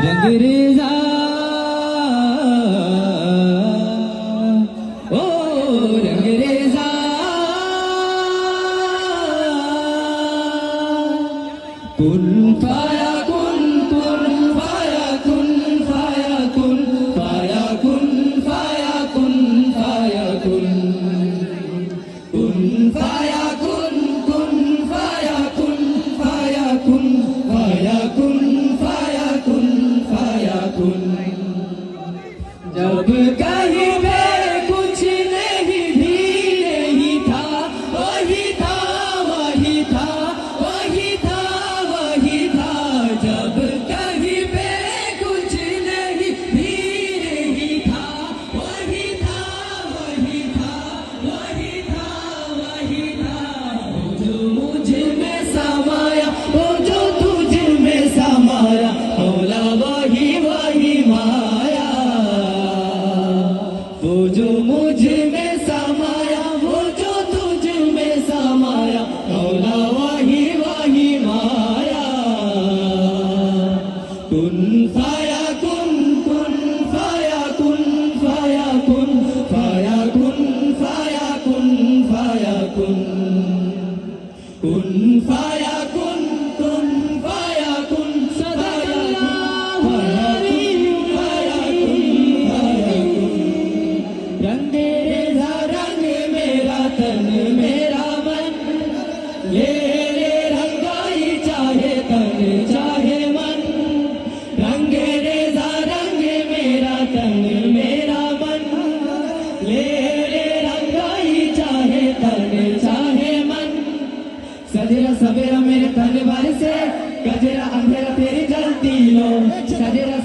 रंगरेजा ओ रंगरेजा कुन फाया कुन फाया कुन फाया कुन फाया कुन फाया कुन फाया कुन फाया कुन फाया कुन फाया कुन फाया कुन फाया कुन फाया कुन जब कहीं पे कुछ नहीं भी नहीं था वही था वही था वही था वही था जब कहीं पे कुछ नहीं भी नहीं था वही था वही था वही था वही था वो जो मुझ में समाया वो जो तुझ में समाया मौला वही वही माया वो जो मुझ में समाया वो जो तुझ में समाया मौला वही वही माया कुन फाया कुन फाया कुन फाया कुन फाया कुन फाया कुन फाया कुन फाया कुन फाया कुन सदाकल्लाह फाया कुन फाया कुन रंगरेजा रंग मेरा तन मेरा मन ले ले रंगाई चाहे तन चाहे मन रंगरेजा रंग मेरा तन मेरा मन ले ले रंगाई चाहे तन चाहे मन सजेरा सवेरा मेरे तन भर से गजरा अंधेरा तेरी जलती लो सजेरा